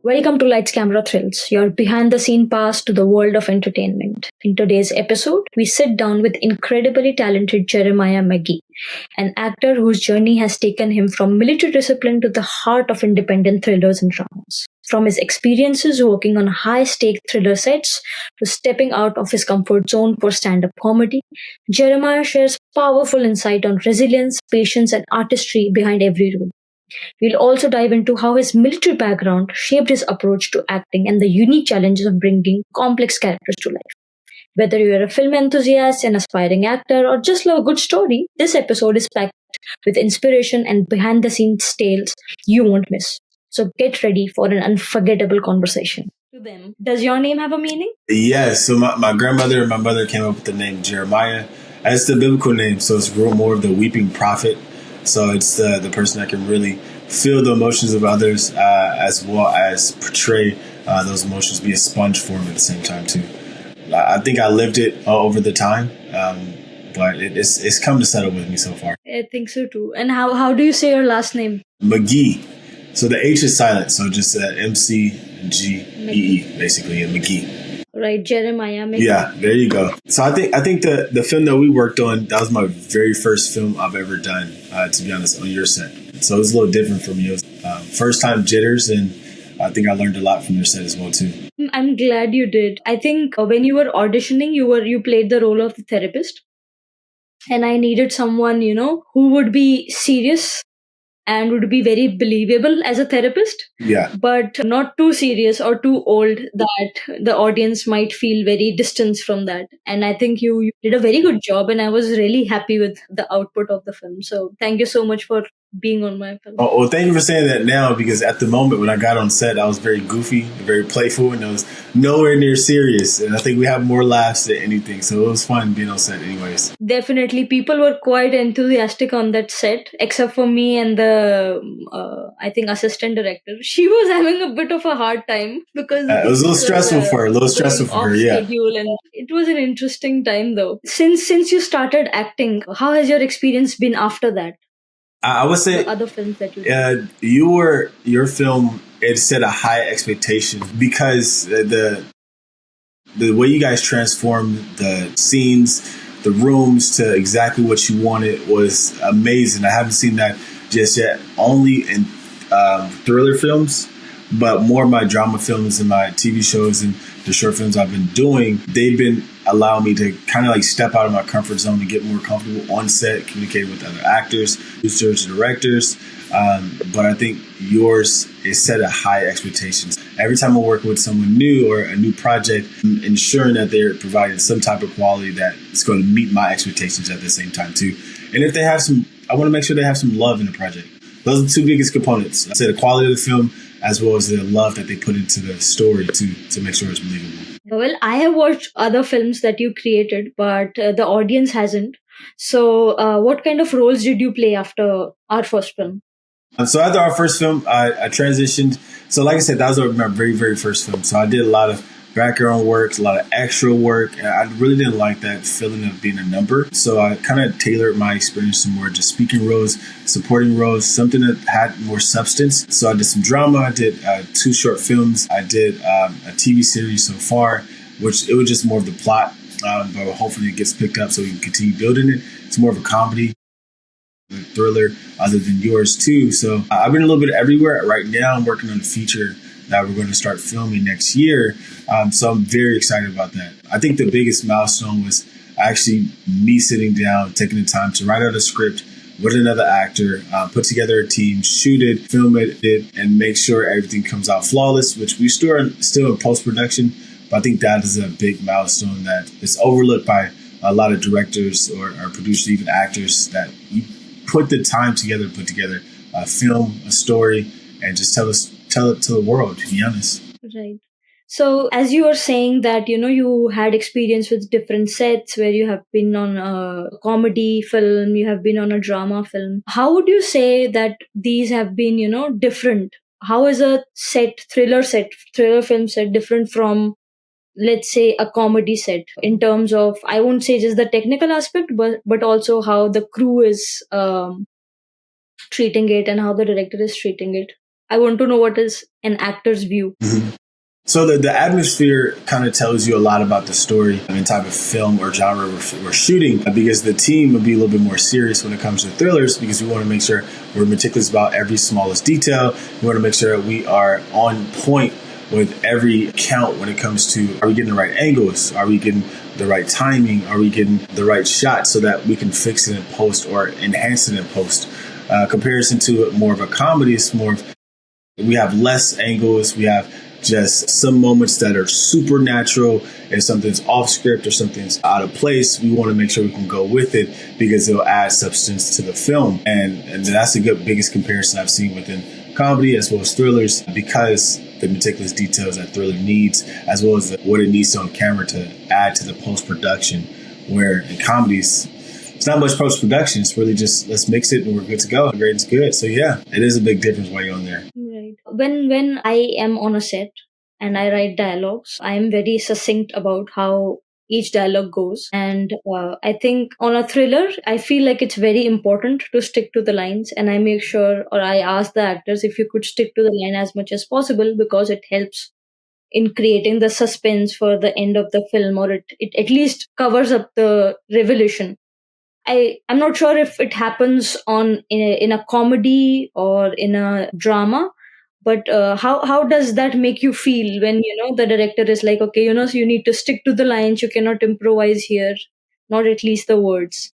Welcome to Lights Camera Thrills, your behind the scene pass to the world of entertainment. In today's episode, we sit down with incredibly talented Jeremiah McGhee, an actor whose journey has taken him from military discipline to the heart of independent thrillers and dramas. From his experiences working on high stake thriller sets to stepping out of his comfort zone for stand up comedy, Jeremiah shares powerful insight on resilience, patience, and artistry behind every role. We'll also dive into how his military background shaped his approach to acting and the unique challenges of bringing complex characters to life. Whether you're a film enthusiast, an aspiring actor, or just love a good story, this episode is packed with inspiration and behind the scenes tales you won't miss. So get ready for an unforgettable conversation. To them, does your name have a meaning? Yes. So my grandmother and my mother came up with the name Jeremiah. That's the biblical name, so it's real more of the weeping prophet. So it's the person that can really feel the emotions of others as well as portray those emotions, be a sponge for them at the same time too. I think I lived it over the time, but it's come to settle with me so far. I think so too. And how do you say your last name? McGhee. So the H is silent, so just McGhee, basically, and McGhee. Right, Jeremiah McGhee. Yeah, there you go. So I think the film that we worked on, that was my very first film I've ever done, to be honest, on your set. So it was a little different for me. It was first time jitters, and I think I learned a lot from your set as well too. I'm glad you did. I think when you were auditioning, you played the role of the therapist, and I needed someone who would be serious and would be very believable as a therapist. Yeah. But not too serious or too old that the audience might feel very distant from that. And I think you did a very good job, and I was really happy with the output of the film. So thank you so much for being on my film. Oh, well, thank you for saying that now, because at the moment when I got on set, I was very goofy, very playful, and I was nowhere near serious. And I think we have more laughs than anything. So it was fun being on set anyways. Definitely. People were quite enthusiastic on that set, except for me and the, I think, assistant director. She was having a bit of a hard time because it was a little stressful for her, yeah. Schedule, and it was an interesting time though. Since you started acting, how has your experience been after that? I would say the other films that you did. Your film, it set a high expectation because the way you guys transformed the scenes, the rooms to exactly what you wanted was amazing. I haven't seen that just yet, only in thriller films, but more of my drama films and my TV shows and the short films I've been doing, they've been allowing me to kind of like step out of my comfort zone and get more comfortable on set, communicating with other actors, producers, directors. But I think yours is set at high expectations. Every time I'm working with someone new or a new project, I'm ensuring that they're providing some type of quality that is going to meet my expectations at the same time too. And if they have I want to make sure they have some love in the project. Those are the two biggest components. I say the quality of the film as well as the love that they put into the story to make sure it's believable. Well, I have watched other films that you created, but the audience hasn't. So what kind of roles did you play after our first film? So after our first film, I transitioned. So like I said, that was my very, very first film. So I did a lot of background work, a lot of extra work. And I really didn't like that feeling of being a number. So I kind of tailored my experience to more just speaking roles, supporting roles, something that had more substance. So I did some drama. I did 2 short films. I did a TV series so far, which it was just more of the plot. But hopefully it gets picked up so we can continue building it. It's more of a comedy, a thriller, other than yours too. So I've been a little bit everywhere. Right now I'm working on a feature that we're going to start filming next year. So I'm very excited about that. I think the biggest milestone was actually me sitting down, taking the time to write out a script with another actor, put together a team, shoot it, film it, and make sure everything comes out flawless, which we still in post-production. But I think that is a big milestone that is overlooked by a lot of directors or producers, even actors, that you put the time together to put together a film, a story, and just tell it to the world, to be honest. Right. So as you were saying that, you had experience with different sets where you have been on a comedy film, you have been on a drama film. How would you say that these have been, different? How is a thriller film set different from, let's say, a comedy set in terms of, I won't say just the technical aspect, but also how the crew is treating it and how the director is treating it. I want to know what is an actor's view. Mm-hmm. So the atmosphere kind of tells you a lot about the story and type of film or genre we're shooting, because the team would be a little bit more serious when it comes to thrillers, because we want to make sure we're meticulous about every smallest detail. We want to make sure we are on point with every count when it comes to, are we getting the right angles? Are we getting the right timing? Are we getting the right shot so that we can fix it in post or enhance it in post? Comparison to more of a comedy, it's more of, we have less angles. We have just some moments that are supernatural. If something's off script or something's out of place, we want to make sure we can go with it because it'll add substance to the film. And that's the biggest comparison I've seen within comedy as well as thrillers, because the meticulous details that thriller needs, as well as what it needs on camera to add to the post-production, where in comedies, it's not much post-production. It's really just, let's mix it and we're good to go. Great, it's good. So yeah, it is a big difference while you're on there. Right. When I am on a set and I write dialogues, I am very succinct about how each dialogue goes. And I think on a thriller, I feel like it's very important to stick to the lines. And I make sure, or I ask the actors if you could stick to the line as much as possible, because it helps in creating the suspense for the end of the film, or it at least covers up the revelation. I'm not sure if it happens in a comedy or in a drama, but how does that make you feel when the director is like, okay, so you need to stick to the lines, you cannot improvise here, not at least the words.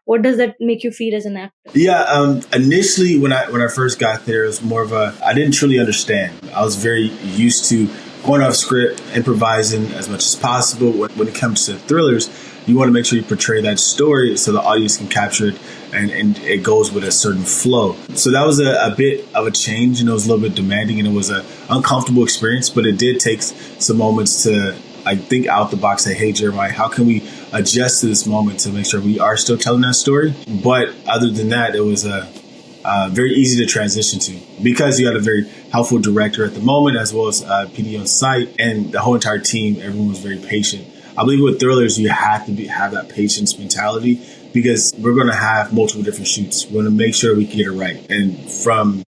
What does that make you feel as an actor? Yeah, initially when I first got there, it was more of I didn't truly understand. I was very used to going off script, improvising as much as possible. When it comes to thrillers, you want to make sure you portray that story so the audience can capture it and it goes with a certain flow. So that was a bit of a change, and it was a little bit demanding, and it was an uncomfortable experience, but it did take some moments to, I think, out the box, say, hey, Jeremiah, how can we adjust to this moment to make sure we are still telling that story? But other than that, it was very easy to transition to, because you had a very helpful director at the moment, as well as PD on site, and the whole entire team. Everyone was very patient. I believe with thrillers, you have to have that patience mentality, because we're going to have multiple different shoots. We're going to make sure we can get it right. And from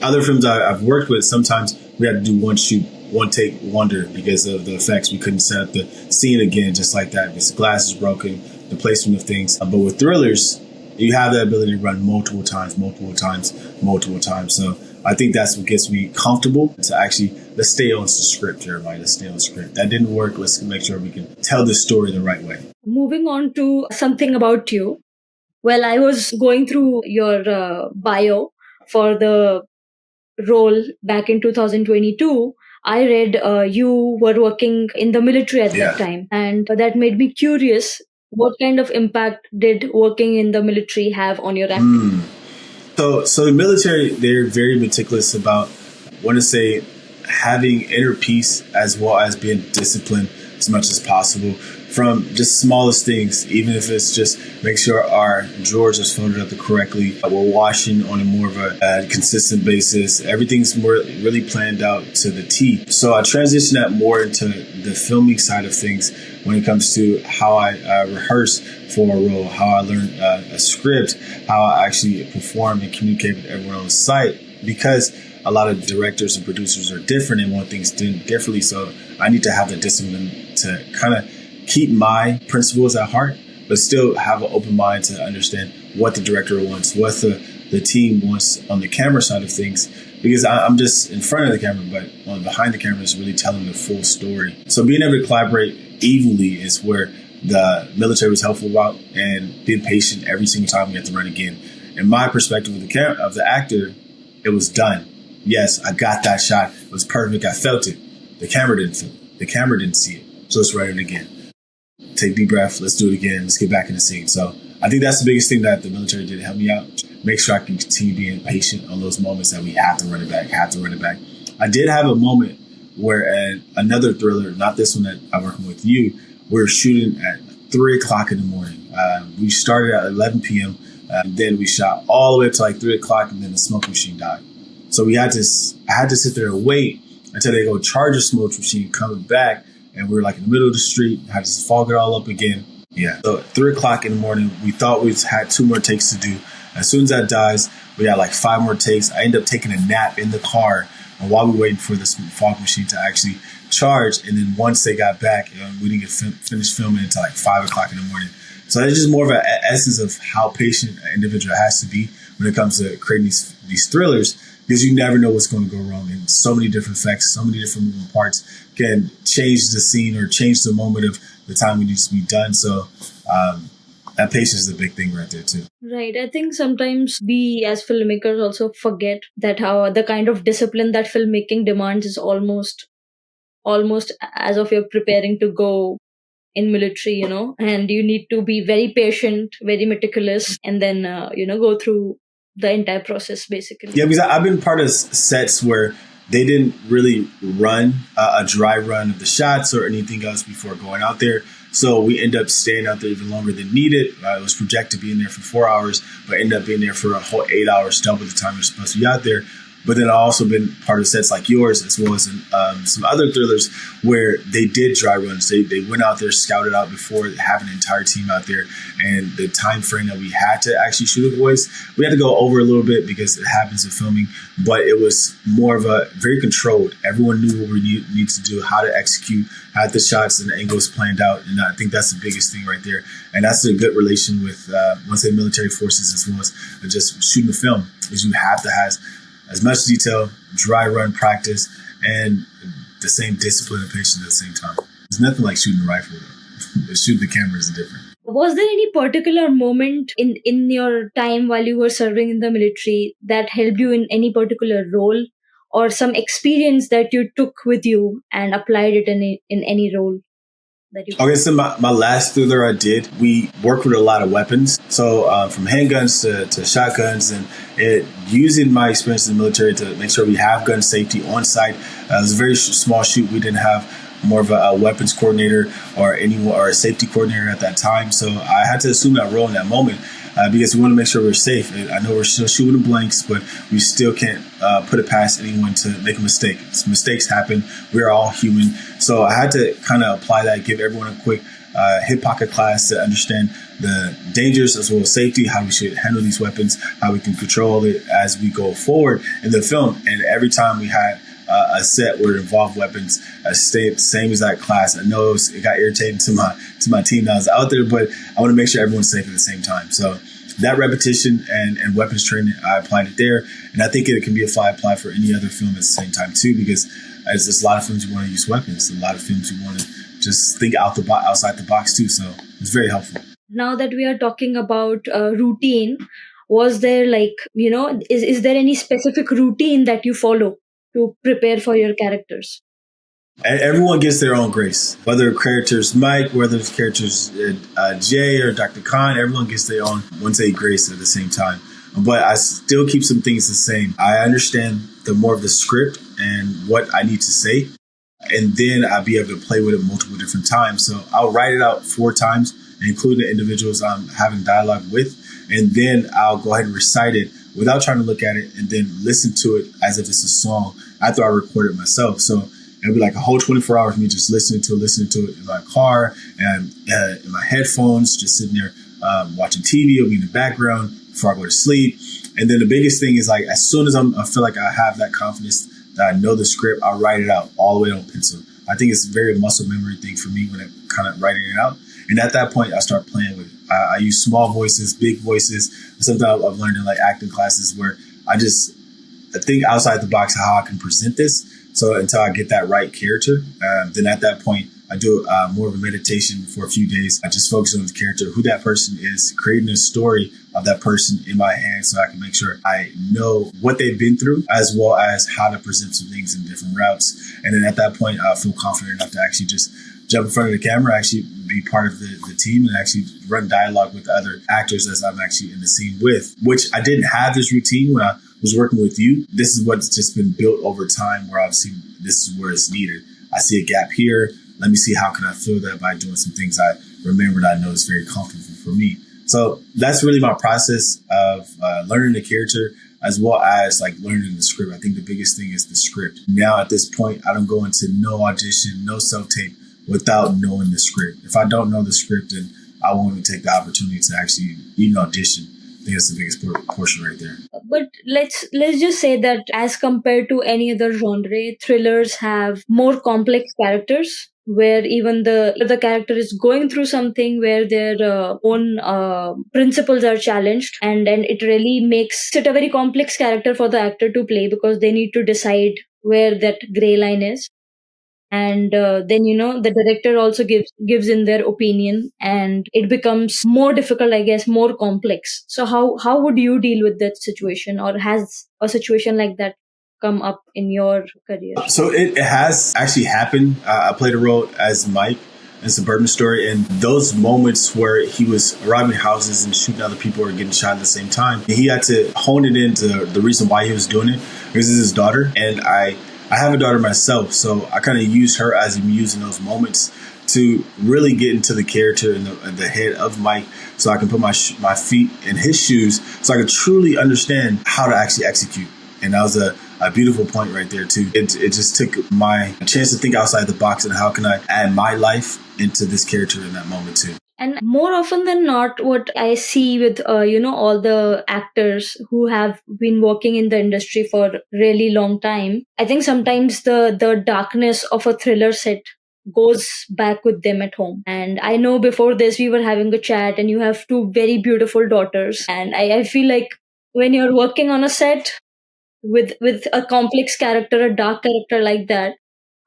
other films I've worked with, sometimes we had to do one shoot, one take wonder, because of the effects. We couldn't set up the scene again just like that because the glass is broken, the placement of things. But with thrillers, you have the ability to run multiple times. So I think that's what gets me comfortable to actually, let's stay on the script, Jeremiah. Let's stay on the script. That didn't work. Let's make sure we can tell this story the right way. Moving on to something about you. Well, I was going through your bio for the role back in 2022. I read you were working in the military at that time, and that made me curious. What kind of impact did working in the military have on your acting? So the military, they're very meticulous about, I want to say, having inner peace as well as being disciplined as much as possible. From just smallest things, even if it's just make sure our drawers are folded up correctly, we're washing on a more of a consistent basis. Everything's really planned out to the T. So I transitioned that more into the filming side of things when it comes to how I rehearse for a role, how I learn a script, how I actually perform and communicate with everyone on the site, because a lot of directors and producers are different and want things done differently. So I need to have the discipline to kind of keep my principles at heart, but still have an open mind to understand what the director wants, what the team wants on the camera side of things, because I'm just in front of the camera, but behind the camera is really telling the full story. So being able to collaborate evenly is where the military was helpful about, and being patient every single time we have to run again. In my perspective of the actor, it was done. Yes, I got that shot. It was perfect. I felt it. The camera didn't feel it. The camera didn't see it. So let's write it again. Take a deep breath. Let's do it again. Let's get back in the scene. So I think that's the biggest thing that the military did to help me out. Make sure I can continue being patient on those moments that we have to run it back, I did have a moment where another thriller, not this one that I'm working with you, we're shooting at 3 o'clock in the morning. We started at 11 p.m. Then we shot all the way up to like 3 o'clock, and then the smoke machine died. So I had to sit there and wait until they go charge the smoke machine, coming back. And we were like in the middle of the street, had to fog it all up again. Yeah. So at 3 o'clock in the morning, we thought we had 2 more takes to do. As soon as that dies, we got like 5 more takes. I end up taking a nap in the car while we were waiting for this fog machine to actually charge. And then once they got back, we didn't get finished filming until like 5 o'clock in the morning. So that's just more of an essence of how patient an individual has to be when it comes to creating these thrillers, because you never know what's going to go wrong. And so many different effects, so many different moving parts can change the scene or change the moment of the time it needs to be done. So that patience is a big thing right there too. Right. I think sometimes we as filmmakers also forget that how the kind of discipline that filmmaking demands is almost as if you're preparing to go in military, and you need to be very patient, very meticulous, and then, go through the entire process basically. Yeah, because I've been part of sets where they didn't really run a dry run of the shots or anything else before going out there. So we end up staying out there even longer than needed. It was projected to be in there for 4 hours, but ended up being there for a whole 8 hours, double the time you're supposed to be out there. But then I've also been part of sets like yours, as well as in, some other thrillers where they did dry runs. They went out there, scouted out before, have an entire team out there. And the time frame that we had to actually shoot a voice, we had to go over a little bit because it happens in filming. But it was more of a very controlled. Everyone knew what we need to do, how to execute, had the shots and the angles planned out. And I think that's the biggest thing right there. And that's a good relation with, once say, military forces, as well as just shooting a film, is you have to have as much detail, dry run practice, and the same discipline and patience at the same time. There's nothing like shooting a rifle, though. Shooting the camera is different. Was there any particular moment in your time while you were serving in the military that helped you in any particular role, or some experience that you took with you and applied it in any role? Okay, so my last thriller I did, we worked with a lot of weapons. So from handguns to shotguns, and using my experience in the military to make sure we have gun safety on site. It was a very small shoot. We didn't have more of a weapons coordinator or a safety coordinator at that time. So I had to assume that role in that moment. Because we want to make sure we're safe. I know we're still shooting blanks, but we still can't put it past anyone to make a mistake. Mistakes happen. We're all human. So I had to kind of apply that, give everyone a quick hip pocket class to understand the dangers as well as safety, how we should handle these weapons, how we can control it as we go forward in the film. And every time we had a set where it involved weapons, same as that class. I know it got irritating to my team that was out there, but I want to make sure everyone's safe at the same time. So that repetition and weapons training, I applied it there. And I think it can be applied for any other film at the same time too, because there's a lot of films you want to use weapons. A lot of films you want to just think outside the box too. So it's very helpful. Now that we are talking about routine, was there is there any specific routine that you follow to prepare for your characters? Everyone gets their own grace. Whether characters Mike, whether it's characters Jay or Dr. Khan, everyone gets their own grace at the same time. But I still keep some things the same. I understand the more of the script and what I need to say, and then I'll be able to play with it multiple different times. So I'll write it out 4 times, include the individuals I'm having dialogue with, and then I'll go ahead and recite it without trying to look at it, and then listen to it as if it's a song after I record it myself. So it'll be like a whole 24 hours of me just listening to it in my car and in my headphones, just sitting there watching TV. It'll be in the background before I go to sleep. And then the biggest thing is, like, as soon as I feel like I have that confidence that I know the script, I'll write it out all the way on pencil. I think it's a very muscle memory thing for me when I'm kind of writing it out. And at that point, I start playing with it. I use small voices, big voices. Something I've learned in like acting classes where I think outside the box how I can present this. So until I get that right character, then at that point, I do more of a meditation for a few days. I just focus on the character, who that person is, creating a story of that person in my head so I can make sure I know what they've been through, as well as how to present some things in different routes. And then at that point, I feel confident enough to actually just jump in front of the camera, actually be part of the team, and actually run dialogue with the other actors as I'm actually in the scene with, which I didn't have this routine when I was working with you. This is what's just been built over time, where obviously this is where it's needed. I see a gap here. Let me see how can I fill that by doing some things I remembered I know is very comfortable for me. So that's really my process of learning the character, as well as like learning the script. I think the biggest thing is the script. Now at this point, I don't go into no audition, no self-tape without knowing the script. If I don't know the script, then I won't even take the opportunity to actually even audition. think that's the biggest portion right there. But let's just say that as compared to any other genre, thrillers have more complex characters where even the character is going through something where their own principles are challenged, and it really makes it a very complex character for the actor to play because they need to decide where that gray line is. And then the director also gives in their opinion, and it becomes more difficult, I guess, more complex. So how would you deal with that situation, or has a situation like that come up in your career? So it has actually happened. I played a role as Mike in Suburban Story, and those moments where he was robbing houses and shooting other people or getting shot at the same time, he had to hone it into the reason why he was doing it, because it's his daughter. And I have a daughter myself, so I kind of use her as a muse in those moments to really get into the character and the head of Mike, so I can put my feet in his shoes, so I can truly understand how to actually execute. And that was a beautiful point right there too. It just took my chance to think outside the box and how can I add my life into this character in that moment too. And more often than not, what I see with all the actors who have been working in the industry for really long time, I think sometimes the darkness of a thriller set goes back with them at home. And I know before this we were having a chat, and you have two very beautiful daughters, and I feel like when you're working on a set with a complex character, a dark character like that,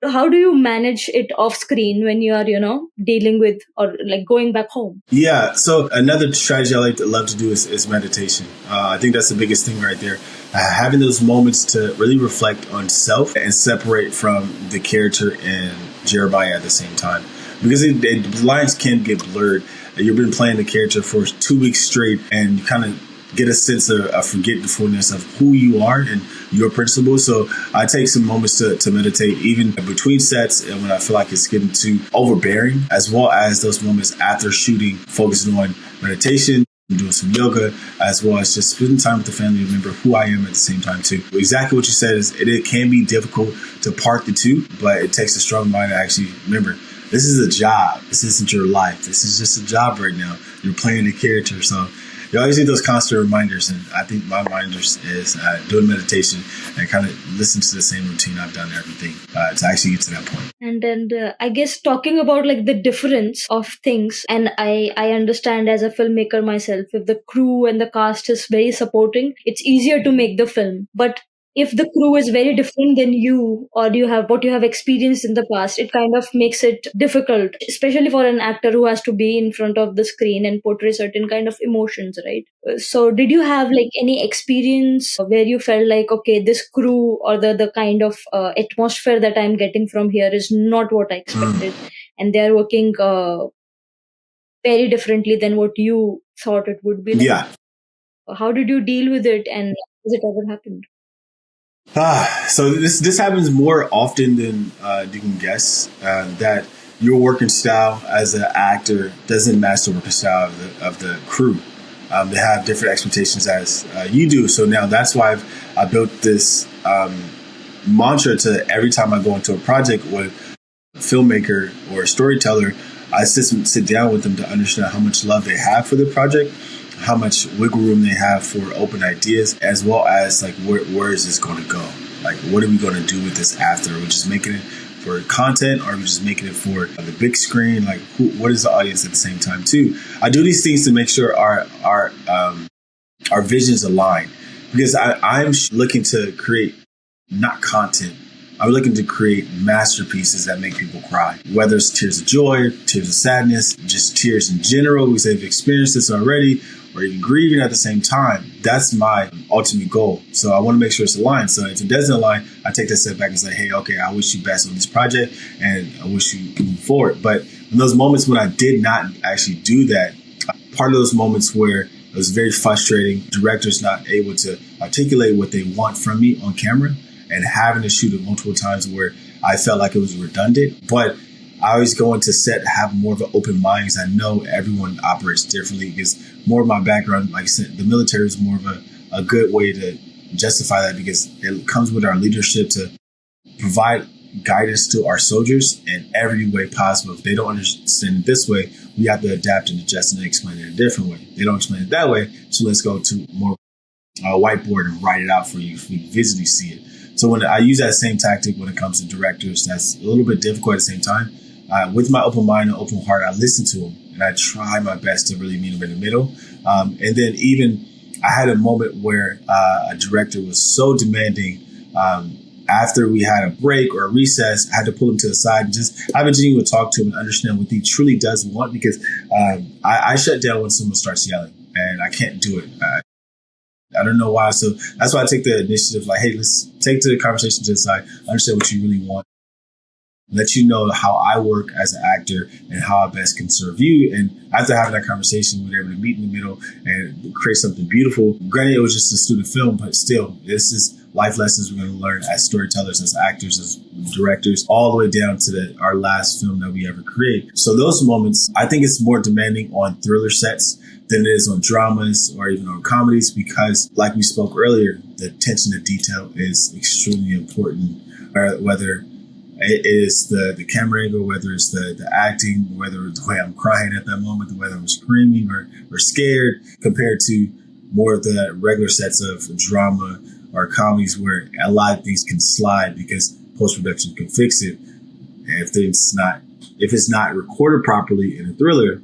how do you manage it off screen when you are dealing with, or like, going back home? Yeah, so another strategy I love to do is meditation. I think that's the biggest thing right there. Having those moments to really reflect on self and separate from the character and Jeremiah at the same time, because the lines can get blurred. You've been playing the character for 2 weeks straight, and you kind of get a sense of forgetfulness of who you are and your principles. So I take some moments to meditate, even between sets, and when I feel like it's getting too overbearing, as well as those moments after shooting, focusing on meditation, doing some yoga, as well as just spending time with the family, remember who I am at the same time too. Exactly what you said is it can be difficult to part the two, but it takes a strong mind to actually remember, this is a job. This isn't your life. This is just a job right now. You're playing a character. So you always need those constant reminders, and I think my reminders is doing meditation and kind of listen to the same routine I've done everything to actually get to that point. And then I guess talking about like the difference of things, and I understand as a filmmaker myself, if the crew and the cast is very supporting, it's easier to make the film. But if the crew is very different than you, or you have what you have experienced in the past, it kind of makes it difficult, especially for an actor who has to be in front of the screen and portray certain kind of emotions, right? So did you have like any experience where you felt like, okay, this crew or the kind of atmosphere that I'm getting from here is not what I expected, and they're working very differently than what you thought it would be like? Yeah. How did you deal with it, and has it ever happened? So this happens more often than you can guess, that your working style as an actor doesn't match the working style of the crew. They have different expectations as you do. So now that's why I built this mantra to every time I go into a project with a filmmaker or a storyteller, I sit down with them to understand how much love they have for the project, how much wiggle room they have for open ideas, as well as like where is this going to go? Like, what are we going to do with this after? Are we just making it for content, or are we just making it for the big screen? Like, what is the audience at the same time too? I do these things to make sure our visions align, because I'm looking to create not content. I'm looking to create masterpieces that make people cry, whether it's tears of joy, tears of sadness, just tears in general, because they've experienced this already, or even grieving at the same time. That's my ultimate goal. So I want to make sure it's aligned. So if it doesn't align, I take that step back and say, hey, okay, I wish you best on this project, and I wish you move forward. But in those moments when I did not actually do that, part of those moments where it was very frustrating, directors not able to articulate what they want from me on camera, and having to shoot it multiple times where I felt like it was redundant. But I always go into set, have more of an open mind, because I know everyone operates differently, because more of my background, like I said, the military is more of a good way to justify that, because it comes with our leadership to provide guidance to our soldiers in every way possible. If they don't understand it this way, we have to adapt and adjust and explain it a different way. They don't explain it that way, so let's go to more whiteboard and write it out for you so you visually see it. So when I use that same tactic when it comes to directors, that's a little bit difficult at the same time. With my open mind and open heart, I listen to them and I try my best to really meet them in the middle. And then even I had a moment where a director was so demanding. After we had a break or a recess, I had to pull him to the side and just have a genuine talk to him and understand what he truly does want, because I shut down when someone starts yelling and I can't do it. I don't know why. So that's why I take the initiative, like, hey, let's take the conversation to the side, understand what you really want, let you know how I work as an actor and how I best can serve you. And after having that conversation, we were able to meet in the middle and create something beautiful. Granted, it was just a student film, but still, this is life lessons we're going to learn as storytellers, as actors, as directors, all the way down to our last film that we ever create. So those moments, I think it's more demanding on thriller sets than it is on dramas or even on comedies, because like we spoke earlier, the attention to detail is extremely important, whether it is the camera angle, whether it's the acting, whether it's the way I'm crying at that moment, the way I'm screaming or scared, compared to more of the regular sets of drama or comedies where a lot of things can slide because post-production can fix it. If it's not recorded properly in a thriller,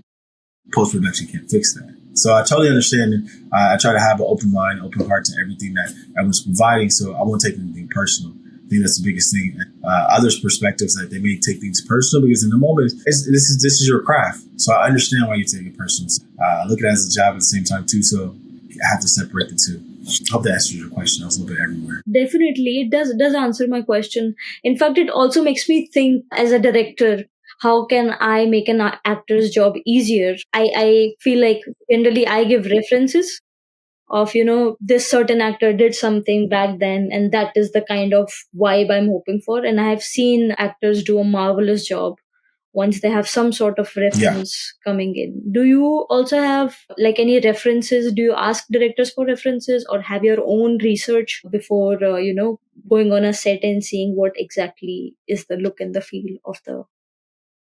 post-production can't fix that. So I totally understand. I try to have an open mind, open heart to everything that I was providing. So I won't take anything personal. I think that's the biggest thing. Others' perspectives that they may take things personal because in the moment, this is your craft. So I understand why you take it personal. I look at it as a job at the same time too. So I have to separate the two. I hope that answers your question. I was a little bit everywhere. Definitely, it does answer my question. In fact, it also makes me think as a director, how can I make an actor's job easier? I feel like generally I give references of, this certain actor did something back then, and that is the kind of vibe I'm hoping for. And I have seen actors do a marvelous job once they have some sort of reference coming in. Do you also have like any references? Do you ask directors for references or have your own research before, going on a set and seeing what exactly is the look and the feel of the.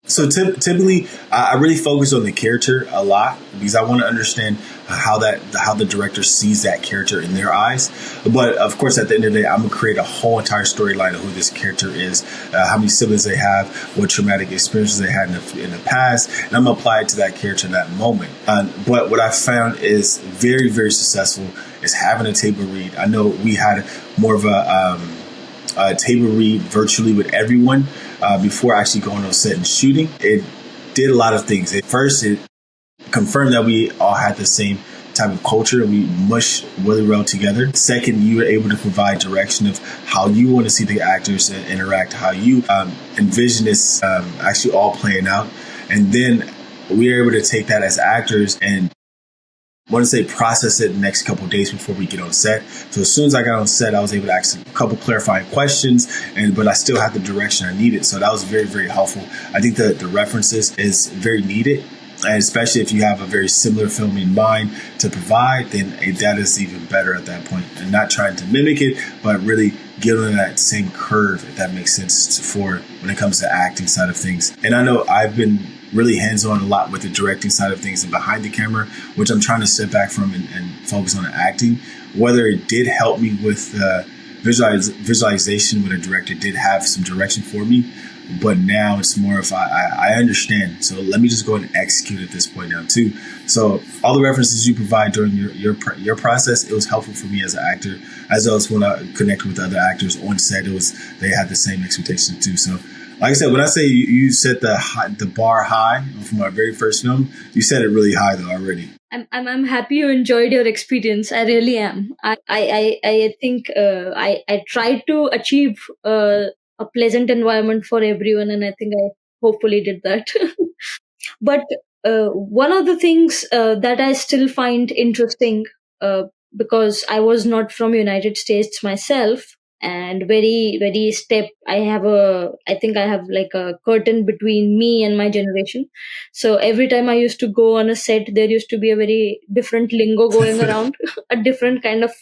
So typically, I really focus on the character a lot because I want to understand how the director sees that character in their eyes. But of course, at the end of the day, I'm gonna create a whole entire storyline of who this character is, how many siblings they have, what traumatic experiences they had in the past, and I'm gonna apply it to that character in that moment. But what I found is very, very successful is having a table read. I know we had more of a table read virtually with everyone before actually going on set and shooting. It did a lot of things. At first, it confirmed that we all had the same type of culture and we mushed really well together. Second, you were able to provide direction of how you want to see the actors interact, how you envision this actually all playing out. And then we were able to take that as actors and I want to say process it the next couple of days before we get on set. So as soon as I got on set, I was able to ask a couple clarifying questions, but I still had the direction I needed. So that was very, very helpful. I think the references is very needed. And especially if you have a very similar film in mind to provide, then that is even better at that point. And not trying to mimic it, but really giving that same curve, if that makes sense, for when it comes to acting side of things. And I know I've been really hands-on a lot with the directing side of things and behind the camera, which I'm trying to step back from and focus on the acting. Whether it did help me with visualization when a director did have some direction for me, but now it's more of I understand. So let me just go and execute at this point now too. So all the references you provide during your process, it was helpful for me as an actor, as well as when I connected with other actors on set. They had the same expectations too. So like I said, when I say you set the bar high for my very first film, you set it really high though already. I'm happy you enjoyed your experience. I really am. I think I tried to achieve a pleasant environment for everyone, and I think I hopefully did that. But one of the things that I still find interesting, because I was not from United States myself, and very very I think I have like a curtain between me and my generation. So every time I used to go on a set, there used to be a very different lingo going around, a different kind of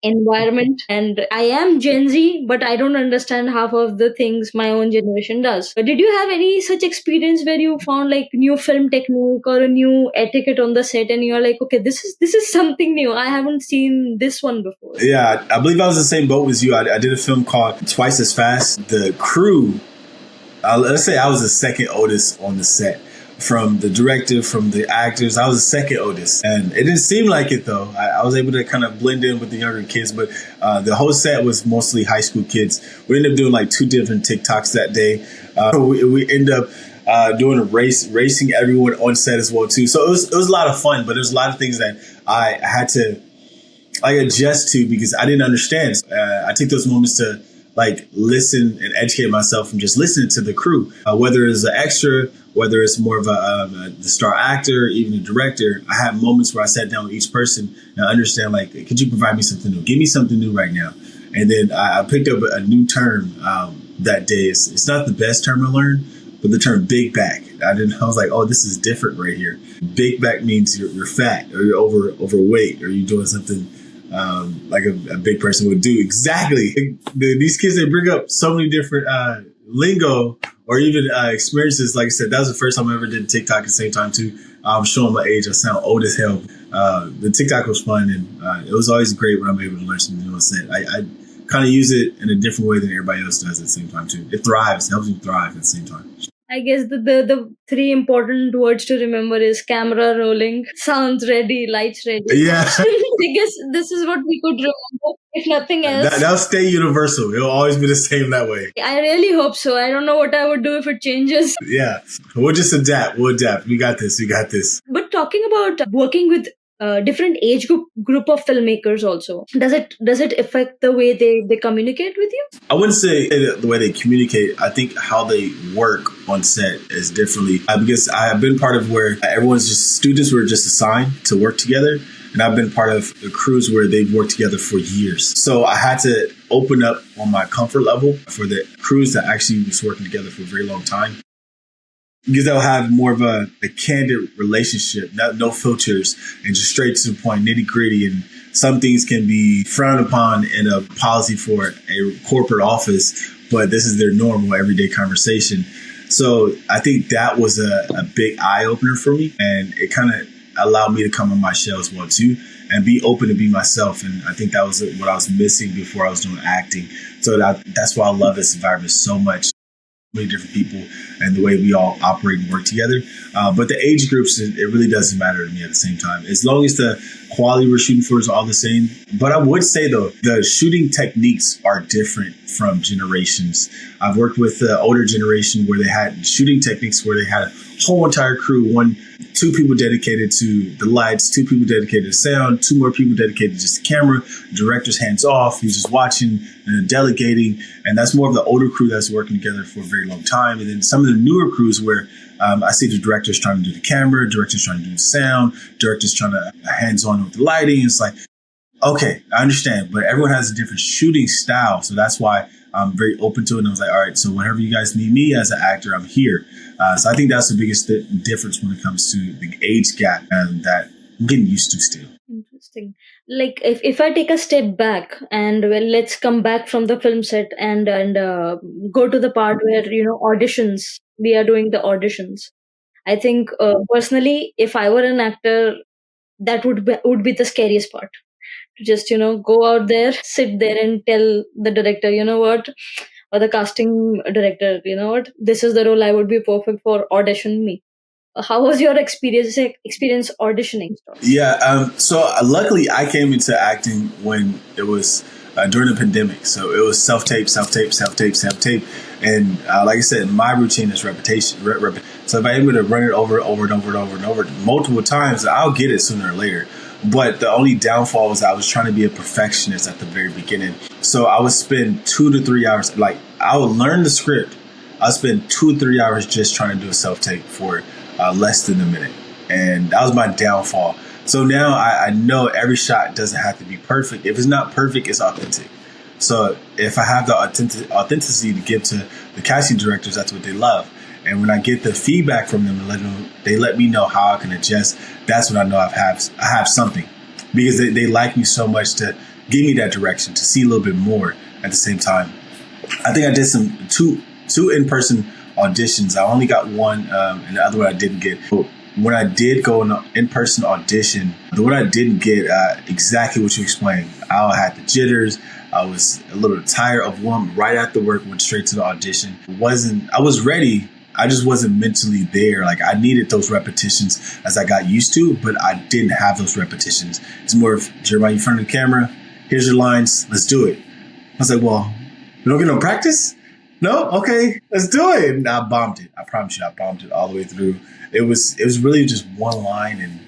environment. And I am Gen Z, but I don't understand half of the things my own generation does. But did you have any such experience where you found like new film technique or a new etiquette on the set and you're like, okay, this is something new. I haven't seen this one before. Yeah, I believe I was in the same boat as you. I did a film called Twice as Fast. The crew, let's say I was the second oldest on the set. From the director, from the actors, I was the second oldest. And it didn't seem like it, though. I was able to kind of blend in with the younger kids, but the whole set was mostly high school kids. We ended up doing like 2 different TikToks that day. We ended up doing a racing everyone on set as well, too. So it was a lot of fun, but there's a lot of things that I had to adjust to because I didn't understand. I take those moments to like listen and educate myself from just listening to the crew, whether it's an extra, whether it's more of the star actor, even the director. I had moments where I sat down with each person and understand, like, could you provide me something new? Give me something new right now. And then I picked up a new term that day. It's not the best term to learn, but the term big back. I was like, oh, this is different right here. Big back means you're fat or you're overweight or you're doing something like a big person would do. Exactly. These kids, they bring up so many different lingo or even experiences. Like I said, that was the first time I ever did TikTok at the same time too. I'm showing my age. I sound old as hell. The TikTok was fun, and it was always great when I'm able to learn something new on set. I kind of use it in a different way than everybody else does at the same time too. It thrives. It helps me thrive at the same time. I guess the 3 important words to remember is camera rolling, sounds ready, lights ready. Yeah. I guess this is what we could remember, if nothing else. That'll stay universal. It'll always be the same that way. I really hope so. I don't know what I would do if it changes. Yeah. We'll just adapt. We'll adapt. We got this. But talking about working with different age group of filmmakers also, does it affect the way they communicate with you? I wouldn't say the way they communicate. I think how they work on set is differently because I have been part of where students were just assigned to work together. And I've been part of the crews where they've worked together for years. So I had to open up on my comfort level for the crews that actually was working together for a very long time. Because they'll have more of a candid relationship, no filters, and just straight to the point, nitty gritty. And some things can be frowned upon in a policy for a corporate office, but this is their normal everyday conversation. So I think that was a big eye opener for me, and it kind of allowed me to come on my shell as well too, and be open to be myself. And I think that was what I was missing before I was doing acting. So that's why I love this environment so much. Many different people and the way we all operate and work together. But the age groups, it really doesn't matter to me at the same time. As long as the quality we're shooting for is all the same. But I would say, though, the shooting techniques are different from generations. I've worked with the older generation where they had shooting techniques where they had a whole entire crew, 2 people dedicated to the lights, 2 people dedicated to sound, 2 more people dedicated to just the camera, director's hands off, he's just watching and delegating. And that's more of the older crew that's working together for a very long time. And then some of the newer crews where I see the director's trying to do the camera, director's trying to do the sound, director's trying to hands-on with the lighting. It's like, okay, I understand, but everyone has a different shooting style. So that's why I'm very open to it. And I was like, all right, so whenever you guys need me as an actor, I'm here. So I think that's the biggest difference when it comes to the age gap and that I'm getting used to still. Interesting. Like if I take a step back and let's come back from the film set and go to the part where, auditions, we are doing the auditions. I think personally, if I were an actor, that would be the scariest part. To just, go out there, sit there and tell the director, what, or the casting director, what, this is the role I would be perfect for, audition me. How was your experience auditioning? Yeah, so luckily I came into acting when it was during the pandemic. So it was self-tape. And like I said, my routine is repetition. So if I'm able to run it over and over multiple times, I'll get it sooner or later. But the only downfall was I was trying to be a perfectionist at the very beginning. So I would spend 2 to 3 hours. Like I would learn the script. I'll spend 2 to 3 hours just trying to do a self-tape for less than a minute. And that was my downfall. So now I know every shot doesn't have to be perfect. If it's not perfect, it's authentic. So if I have the authenticity to give to the casting directors, that's what they love. And when I get the feedback from them, they let me know how I can adjust. That's when I know I have something, because they like me so much to give me that direction to see a little bit more at the same time. I think I did two in-person auditions. I only got one, and the other one I didn't get. But when I did go in an in-person audition, the one I didn't get, exactly what you explained. I had the jitters. I was a little tired of one. Right after work, went straight to the audition. I was ready. I just wasn't mentally there. Like, I needed those repetitions as I got used to, but I didn't have those repetitions. It's more of, Jeremiah, in front of the camera. Here's your lines. Let's do it. I was like, well, you don't get no practice? No? Okay, let's do it. And I bombed it. I promise you, I bombed it all the way through. It was really just one line, and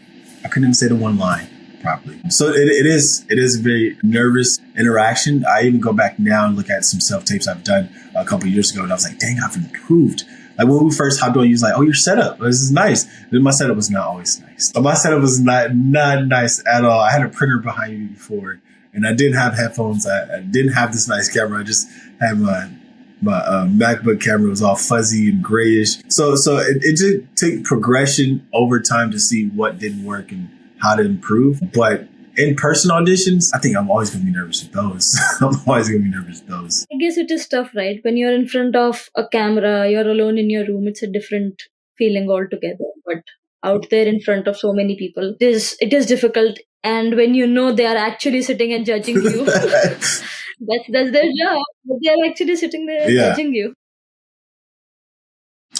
I couldn't even say the one line properly. So it is a very nervous interaction. I even go back now and look at some self-tapes I've done a couple of years ago, and I was like, dang, I've improved. Like, when we first hopped on, you was like, oh, your setup, this is nice. Then my setup was not always nice. My setup was not nice at all. I had a printer behind me before, and I didn't have headphones. I didn't have this nice camera. I just had my MacBook camera. Was all fuzzy and grayish. So it did take progression over time to see what didn't work and how to improve. But in-person auditions, I think I'm always going to be nervous with those. I'm always going to be nervous with those. I guess it is tough, right? When you're in front of a camera, you're alone in your room, it's a different feeling altogether. But out there in front of so many people, it is difficult. And when you know they are actually sitting and judging you, that's their job. They are actually sitting there judging you.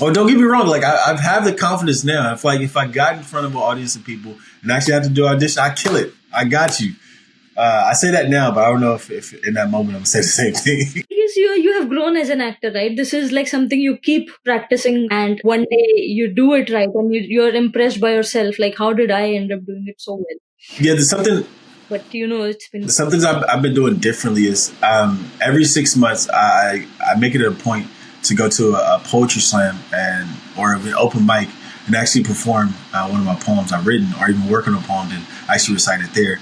Oh, don't get me wrong. Like, I have the confidence now. If I got in front of an audience of people and actually have to do an audition, I kill it. I got you. I say that now, but I don't know if in that moment I'm gonna say the same thing. Because you have grown as an actor, right? This is like something you keep practicing, and one day you do it right, and you're impressed by yourself. Like, how did I end up doing it so well? Yeah, there's something. But it's been some things I've been doing differently. Is every 6 months I make it a point to go to a poetry slam or an open mic and actually perform one of my poems I've written, or even work on a poem and actually recite it there,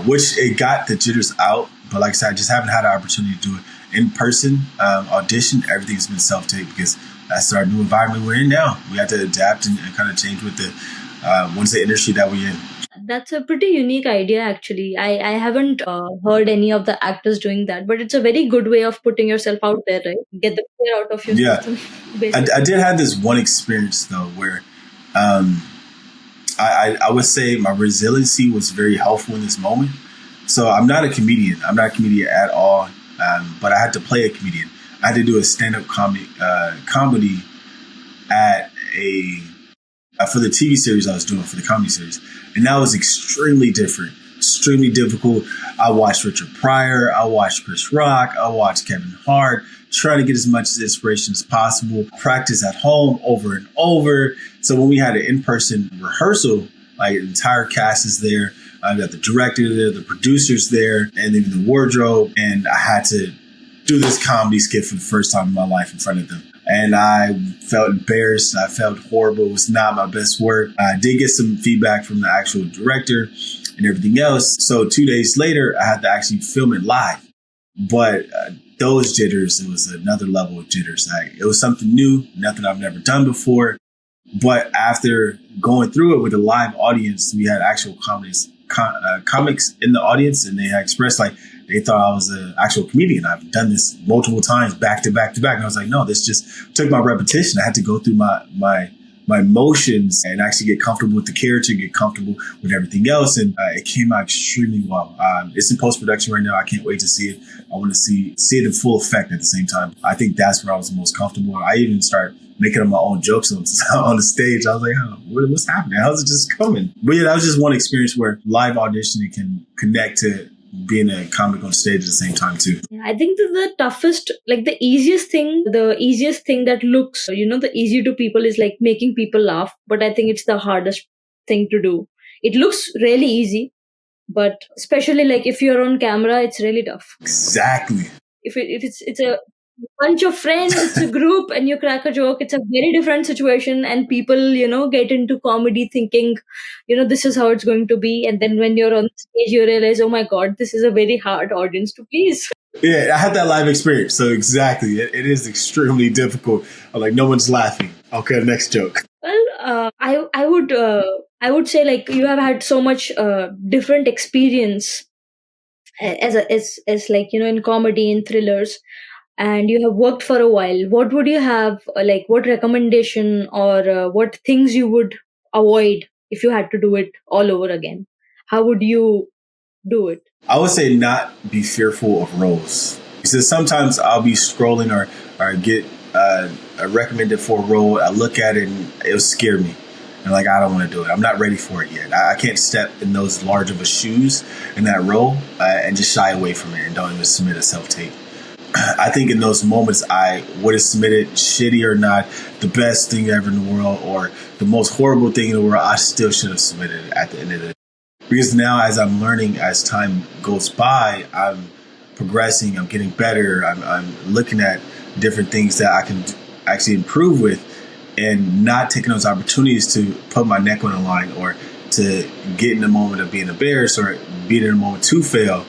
which it got the jitters out. But like I said, I just haven't had the opportunity to do it in person. Audition, everything's been self-tape because that's our new environment we're in now. We have to adapt and kind of change with the industry that we're in. That's a pretty unique idea, actually. I haven't heard any of the actors doing that, but it's a very good way of putting yourself out there, right? Get the fear out of your system. I did have this one experience, though, where I would say my resiliency was very helpful in this moment. So I'm not a comedian. I'm not a comedian at all, but I had to play a comedian. I had to do a stand-up comedy at for the TV series I was doing, for the comedy series. And that was extremely difficult. I watched Richard Pryor. I watched Chris Rock. I watched Kevin Hart. Try to get as much inspiration as possible. Practice at home over and over. So when we had an in-person rehearsal, like, the entire cast is there. I got the director there, the producers there, and even the wardrobe. And I had to do this comedy skit for the first time in my life in front of them. And I felt embarrassed. I felt horrible. It was not my best work. I did get some feedback from the actual director and everything else. So 2 days later, I had to actually film it live. But those jitters, it was another level of jitters. It was something new, nothing I've never done before. But after going through it with a live audience, we had actual comics in the audience, and they had expressed like they thought I was an actual comedian. I've done this multiple times, back to back to back. And I was like, no, this just took my repetition. I had to go through my emotions and actually get comfortable with the character, get comfortable with everything else. And it came out extremely well. It's in post-production right now. I can't wait to see it. I want to see it in full effect at the same time. I think that's where I was the most comfortable. I even started making up my own jokes on the stage. I was like, oh, what's happening? How's it just coming? But yeah, that was just one experience where live auditioning can connect to being a comic on stage at the same time too. Yeah, I think that the toughest, like the easiest thing that looks, the easy to people is like making people laugh. But I think it's the hardest thing to do. It looks really easy, but especially like if you're on camera, it's really tough. Exactly. If it's a bunch of friends, it's a group, and you crack a joke, it's a very different situation, and people, get into comedy thinking, this is how it's going to be, and then when you're on stage, you realize, oh my God, this is a very hard audience to please. Yeah, I had that live experience, so exactly, it is extremely difficult. I'm like, no one's laughing. Okay, next joke. Well, I would say like you have had so much different experience as like, in comedy and thrillers, and you have worked for a while, what would you have, like, what recommendation or what things you would avoid if you had to do it all over again? How would you do it? I would say not be fearful of roles. Because sometimes I'll be scrolling or get recommended for a role. I look at it and it'll scare me. And like, I don't want to do it. I'm not ready for it yet. I can't step in those large of a shoes in that role and just shy away from it and don't even submit a self-tape. I think in those moments, I would have submitted, shitty or not, the best thing ever in the world or the most horrible thing in the world. I still should have submitted it at the end of the day. Because now, as I'm learning, as time goes by, I'm progressing, I'm getting better, I'm looking at different things that I can actually improve with and not taking those opportunities to put my neck on the line or to get in the moment of being embarrassed or being in a moment to fail.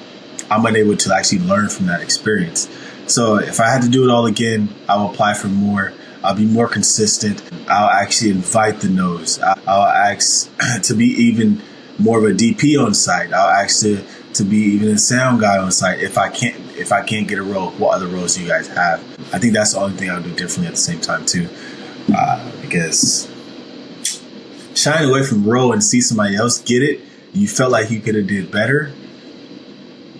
I'm unable to actually learn from that experience. So if I had to do it all again, I'll apply for more. I'll be more consistent. I'll actually invite the no's. I'll ask to be even more of a DP on site. I'll ask to be even a sound guy on site. If I can't get a role, what other roles do you guys have? I think that's the only thing I'll do differently at the same time too, because shying away from role and see somebody else get it, you felt like you could have did better.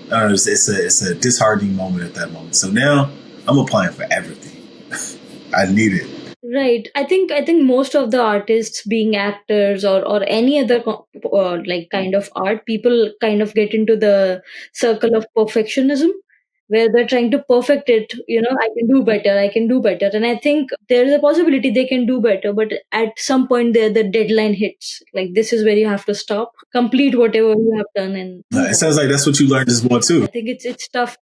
It's a disheartening moment at that moment. So now I'm applying for everything. I need it. Right. I think most of the artists, being actors or any other like kind of art, people kind of get into the circle of perfectionism, where they're trying to perfect it. I can do better. I can do better, and I think there is a possibility they can do better. But at some point, the deadline hits. Like, this is where you have to stop, complete whatever you have done, and move It on. sounds like that's what you learned as well too. I think it's tough.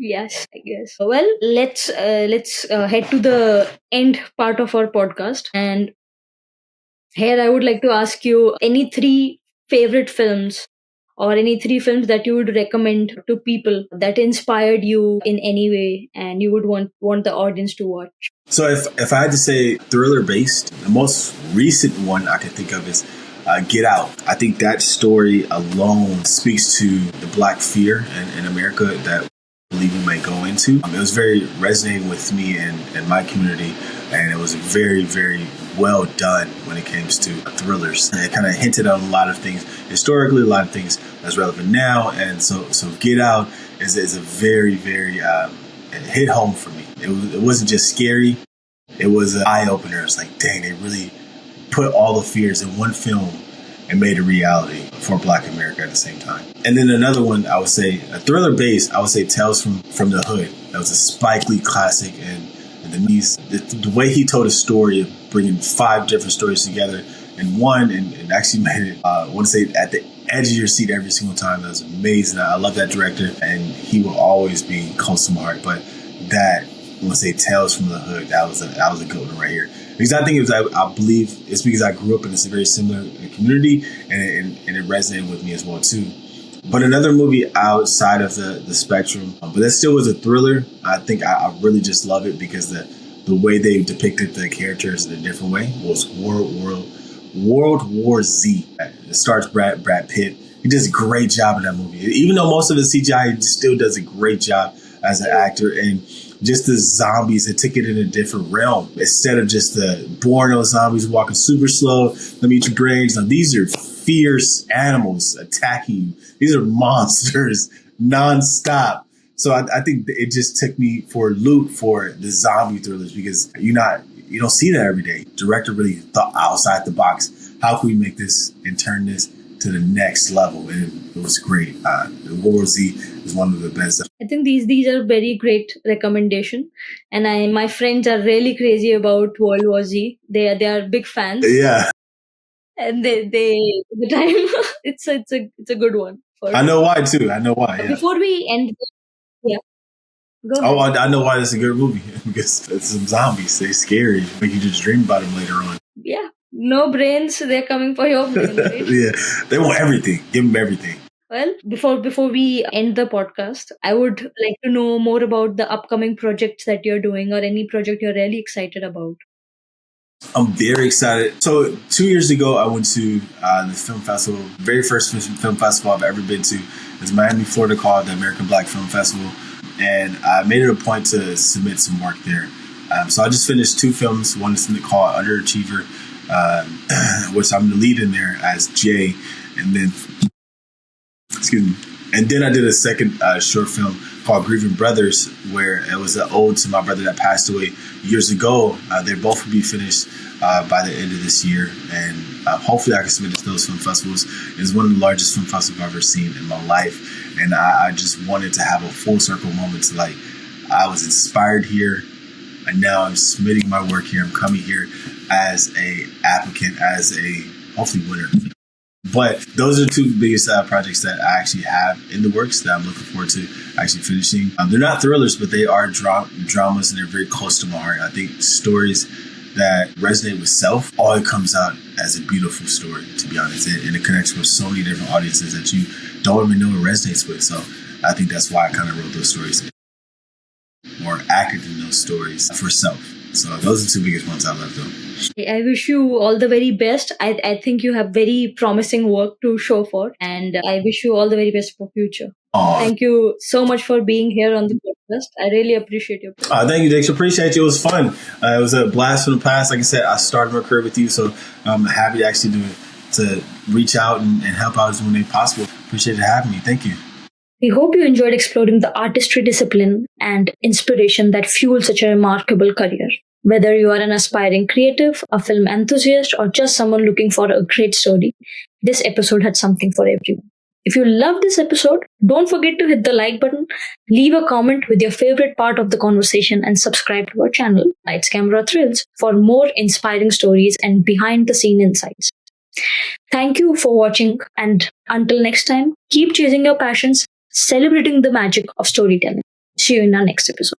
Yes, I guess. Well, let's head to the end part of our podcast, and here I would like to ask you any three favorite films or any three films that you would recommend to people that inspired you in any way and you would want the audience to watch. So if I had to say thriller based, the most recent one I can think of is Get Out. I think that story alone speaks to the black fear in America that I believe we may go into. It was very resonating with me and my community, and it was very, very well done when it comes to thrillers. And it kind of hinted on a lot of things historically, a lot of things that's relevant now. And so Get Out is a very, very it hit home for me. It wasn't just scary. It was an eye opener. It's like, dang, they really put all the fears in one film and made a reality for Black America at the same time. And then another one, I would say, a thriller based, I would say Tales from the Hood. That was a Spike Lee classic. And the way he told a story of bringing 5 different stories together in one and actually made it, I want to say, at the edge of your seat every single time. That was amazing. I love that director, and he will always be close to my heart. But that, I want to say, Tales from the Hood, that was a good one right here. Because I think I believe it's because I grew up in this very similar community, and it resonated with me as well too. But another movie outside of the spectrum, but that still was a thriller. I think I really just love it because the way they depicted the characters in a different way was World War Z. It stars Brad Pitt. He does a great job in that movie. Even though most of the CGI, he still does a great job as an actor. And just the zombies, it took it in a different realm. Instead of just the Borneo zombies walking super slow, let me eat your brains. Now, these are fierce animals attacking you. These are monsters nonstop. So I think it just took me for a loop for the zombie thrillers because you don't see that every day. Director really thought outside the box. How can we make this and turn this to the next level? And it was great. World War Z is one of the best. I think these are very great recommendation, and my friends are really crazy about World War Z. They are big fans, Yeah, and they the time it's a good one for I sure. know why too. I know why. Yeah. Before we end, yeah, go Oh, ahead. I know why it's a good movie because it's some zombies. They're scary. Make you just dream about them later on. Yeah, no brains. They're coming for your brain, right? Yeah, they want everything. Give them everything. Well, before we end the podcast, I would like to know more about the upcoming projects that you're doing or any project you're really excited about. I'm very excited. So 2 years ago, I went to the film festival, very first film festival I've ever been to. It's Miami, Florida, called the American Black Film Festival, and I made it a point to submit some work there. So I just finished two films. One is called Underachiever, which I'm the lead in there as Jay, and then excuse me. And then I did a second short film called Grieving Brothers, where it was an ode to my brother that passed away years ago. They both will be finished by the end of this year, and hopefully I can submit to those film festivals. It's one of the largest film festivals I've ever seen in my life, and I just wanted to have a full circle moment to, like, I was inspired here, and now I'm submitting my work here. I'm coming here as a applicant, as a hopefully winner. But those are the two biggest projects that I actually have in the works that I'm looking forward to actually finishing. They're not thrillers, but they are dramas, and they're very close to my heart. I think stories that resonate with self, all it comes out as a beautiful story, to be honest. And it connects with so many different audiences that you don't even know it resonates with. So I think that's why I kind of wrote those stories, or acted in those stories for self. So those are the two biggest ones I love, though. I wish you all the very best. I think you have very promising work to show for, and I wish you all the very best for future. Aww. Thank you so much for being here on the podcast. I really appreciate your presence. Thank you, Dix. Appreciate you. It was fun. It was a blast from the past. Like I said, I started my career with you, so I'm happy to actually do it, to reach out and help out as many as possible. Appreciate you having me. Thank you. We hope you enjoyed exploring the artistry discipline and inspiration that fuels such a remarkable career. Whether you are an aspiring creative, a film enthusiast, or just someone looking for a great story, this episode had something for everyone. If you love this episode, don't forget to hit the like button, leave a comment with your favorite part of the conversation, and subscribe to our channel, Lights, Camera, Thrills, for more inspiring stories and behind-the-scene insights. Thank you for watching, and until next time, keep chasing your passions, celebrating the magic of storytelling. See you in our next episode.